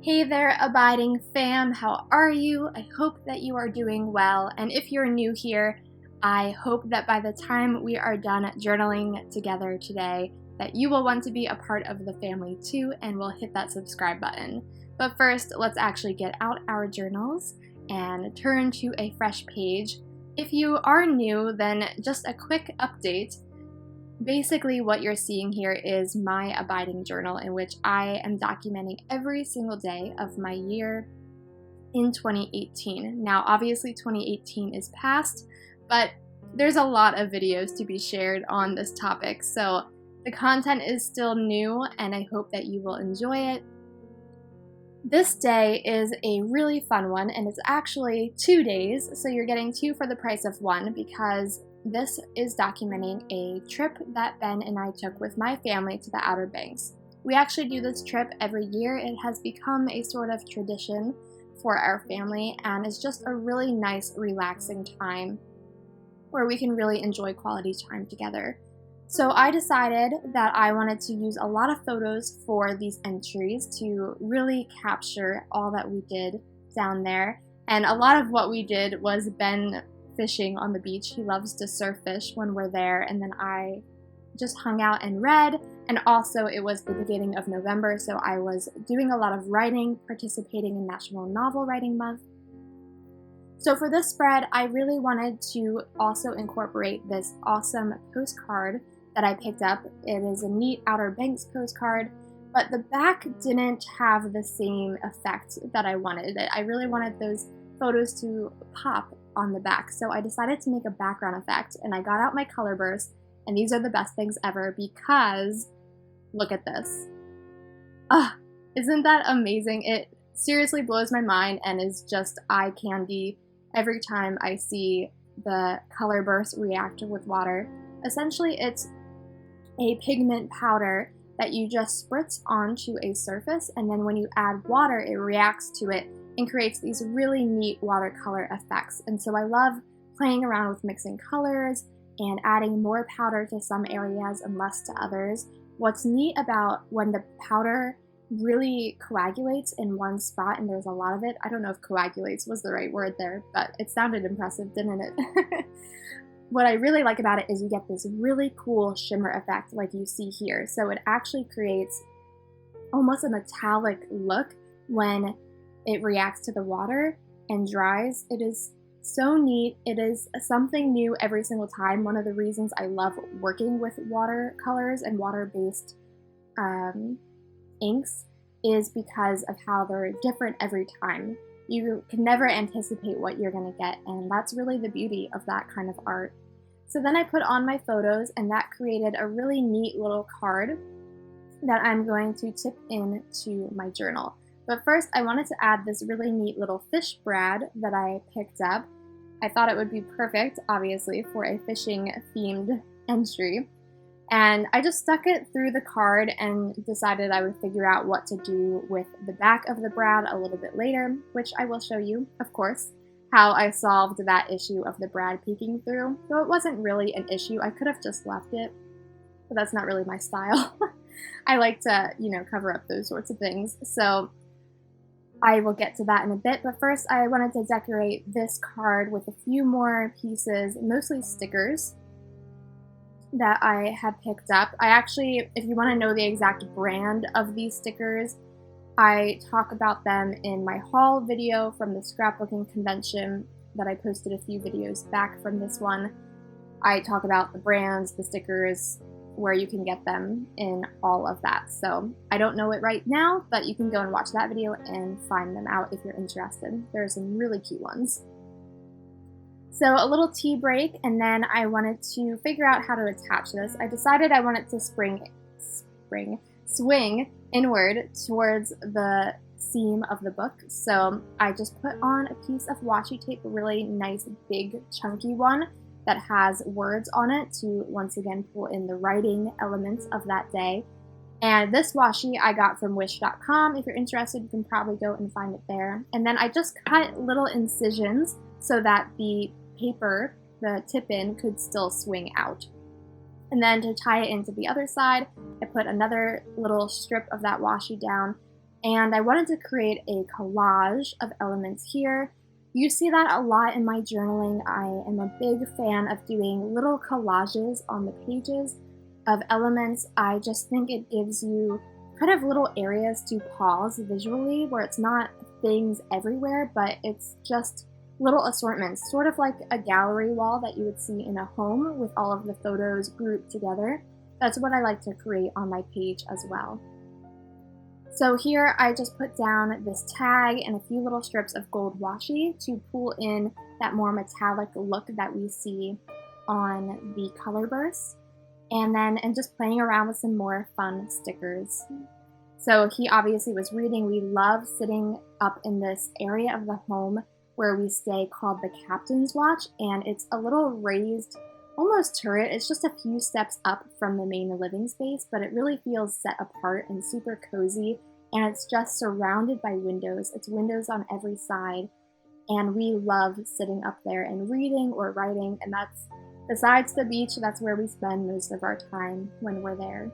Hey there, Abiding fam, how are you? I hope that you are doing well, and if you're new here, I hope that by the time we are done journaling together today, that you will want to be a part of the family too, and will hit that subscribe button. But first, let's actually get out our journals and turn to a fresh page. If you are new, then just a quick update. Basically, what you're seeing here is my abiding journal in which I am documenting every single day of my year in 2018. Now, obviously 2018 is past, but there's a lot of videos to be shared on this topic, so the content is still new and I hope that you will enjoy it. This day is a really fun one, and it's actually 2 days, so you're getting 2 for the price of 1 because this is documenting a trip that Ben and I took with my family to the Outer Banks. We actually do this trip every year. It has become a sort of tradition for our family, and it's just a really nice, relaxing time where we can really enjoy quality time together. So I decided that I wanted to use a lot of photos for these entries to really capture all that we did down there. And a lot of what we did was Ben fishing on the beach. He loves to surf fish when we're there, and then I just hung out and read. And also it was the beginning of November, so I was doing a lot of writing, participating in National Novel Writing Month. So for this spread, I really wanted to also incorporate this awesome postcard that I picked up. It is a neat Outer Banks postcard, but the back didn't have the same effect that I wanted. I really wanted those photos to pop on the back, so I decided to make a background effect, and I got out my color burst, and these are the best things ever because look at this. Isn't that amazing? It seriously blows my mind and is just eye candy every time I see the color burst react with water. Essentially, it's a pigment powder that you just spritz onto a surface, and then when you add water, it reacts to it and creates these really neat watercolor effects. And so I love playing around with mixing colors and adding more powder to some areas and less to others. What's neat about when the powder really coagulates in one spot, and there's a lot of it, I don't know if coagulates was the right word there, but it sounded impressive, didn't it? What I really like about it is you get this really cool shimmer effect like you see here. So it actually creates almost a metallic look when it reacts to the water and dries. It is so neat. It is something new every single time. One of the reasons I love working with watercolors and water-based inks is because of how they're different every time. You can never anticipate what you're going to get, and that's really the beauty of that kind of art. So then I put on my photos, and that created a really neat little card that I'm going to tip into my journal. But first, I wanted to add this really neat little fish brad that I picked up. I thought it would be perfect, obviously, for a fishing-themed entry. And I just stuck it through the card and decided I would figure out what to do with the back of the brad a little bit later, which I will show you, of course, how I solved that issue of the brad peeking through. So it wasn't really an issue. I could have just left it, but that's not really my style. I like to, cover up those sorts of things. So I will get to that in a bit, but first I wanted to decorate this card with a few more pieces, mostly stickers, that I had picked up. I actually, if you want to know the exact brand of these stickers, I talk about them in my haul video from the scrapbooking convention that I posted a few videos back from this one. I talk about the brands, the stickers, where you can get them in all of that. So I don't know it right now, but you can go and watch that video and find them out if you're interested. There are some really cute ones. So a little tea break, and then I wanted to figure out how to attach this. I decided I wanted to swing inward towards the seam of the book. So I just put on a piece of washi tape, a really nice big chunky one that has words on it to once again pull in the writing elements of that day. And this washi I got from wish.com. If you're interested, you can probably go and find it there. And then I just cut little incisions so that the paper, the tip-in, could still swing out. And then to tie it into the other side, I put another little strip of that washi down And I wanted to create a collage of elements here. You see that a lot in my journaling. I am a big fan of doing little collages on the pages of elements. I just think it gives you kind of little areas to pause visually where it's not things everywhere, but it's just little assortments, sort of like a gallery wall that you would see in a home with all of the photos grouped together. That's what I like to create on my page as well. So here I just put down this tag and a few little strips of gold washi to pull in that more metallic look that we see on the color bursts. And then I'm just playing around with some more fun stickers. So he obviously was reading. We love sitting up in this area of the home where we stay called the Captain's Watch, and it's a little raised, almost turret. It's just a few steps up from the main living space, but it really feels set apart and super cozy, and it's just surrounded by windows. It's windows on every side, and we love sitting up there and reading or writing, and that's, besides the beach, that's where we spend most of our time when we're there.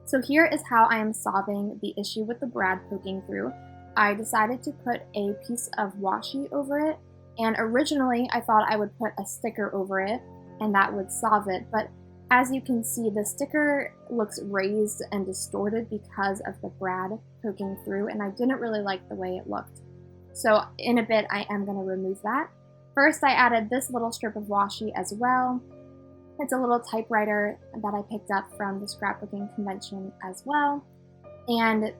So here is how I am solving the issue with the brad poking through. I decided to put a piece of washi over it, and originally I thought I would put a sticker over it and that would solve it, but as you can see, the sticker looks raised and distorted because of the brad poking through, and I didn't really like the way it looked. So in a bit I am going to remove that. First I added this little strip of washi as well. It's a little typewriter that I picked up from the scrapbooking convention as well, and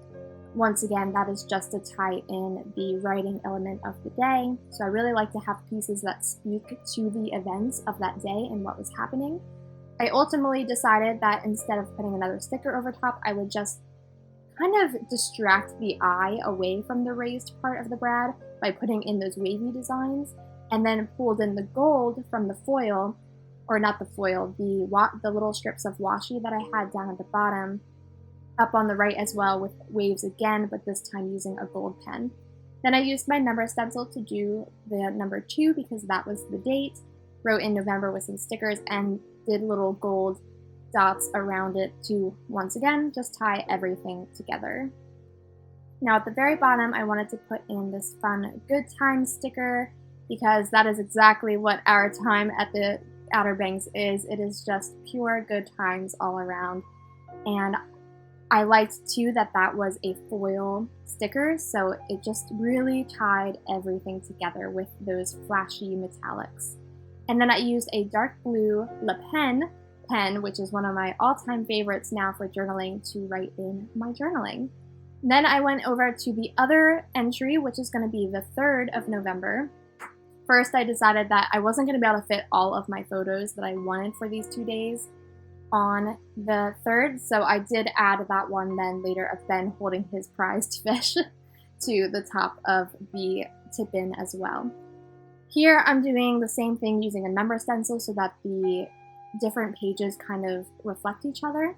once again, that is just to tie in the writing element of the day. So I really like to have pieces that speak to the events of that day and what was happening. I ultimately decided that instead of putting another sticker over top, I would just kind of distract the eye away from the raised part of the brad by putting in those wavy designs, and then pulled in the gold from the foil, or not the foil, the little strips of washi that I had down at the bottom, up on the right as well with waves again, but this time using a gold pen. Then I used my number stencil to do the number 2 because that was the date, wrote in November with some stickers, and did little gold dots around it to, once again, just tie everything together. Now at the very bottom, I wanted to put in this fun good times sticker because that is exactly what our time at the Outer Banks is. It is just pure good times all around. And I liked too that that was a foil sticker, so it just really tied everything together with those flashy metallics. And then I used a dark blue Le Pen pen, which is one of my all-time favorites now for journaling, to write in my journaling. Then I went over to the other entry, which is going to be the 3rd of November. First, I decided that I wasn't going to be able to fit all of my photos that I wanted for these 2 days on the 3rd, so I did add that one then later of Ben holding his prized fish to the top of the tip-in as well. Here I'm doing the same thing using a number stencil so that the different pages kind of reflect each other,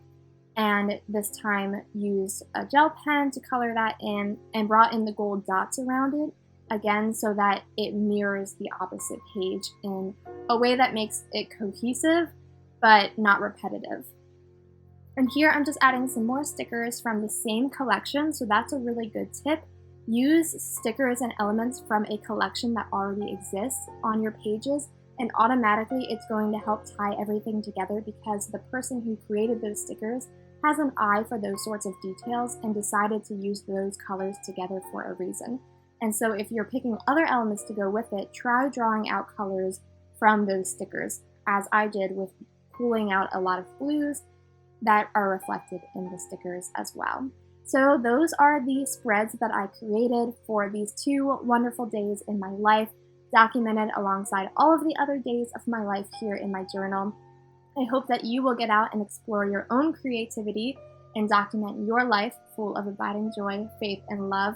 and this time used a gel pen to color that in and brought in the gold dots around it again so that it mirrors the opposite page in a way that makes it cohesive but not repetitive. And here I'm just adding some more stickers from the same collection, so that's a really good tip. Use stickers and elements from a collection that already exists on your pages, and automatically it's going to help tie everything together because the person who created those stickers has an eye for those sorts of details and decided to use those colors together for a reason. And so if you're picking other elements to go with it, try drawing out colors from those stickers, as I did with pulling out a lot of blues that are reflected in the stickers as well. So those are the spreads that I created for these 2 wonderful days in my life, documented alongside all of the other days of my life here in my journal. I hope that you will get out and explore your own creativity and document your life full of abiding joy, faith, and love.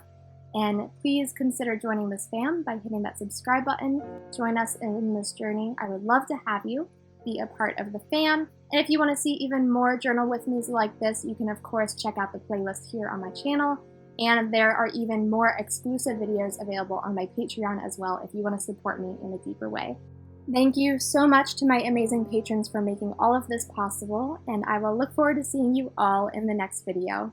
And please consider joining this fam by hitting that subscribe button. Join us in this journey. I would love to have you be a part of the fam. And if you want to see even more journal with me's like this, you can of course check out the playlist here on my channel. And there are even more exclusive videos available on my Patreon as well if you want to support me in a deeper way. Thank you so much to my amazing patrons for making all of this possible, and I will look forward to seeing you all in the next video.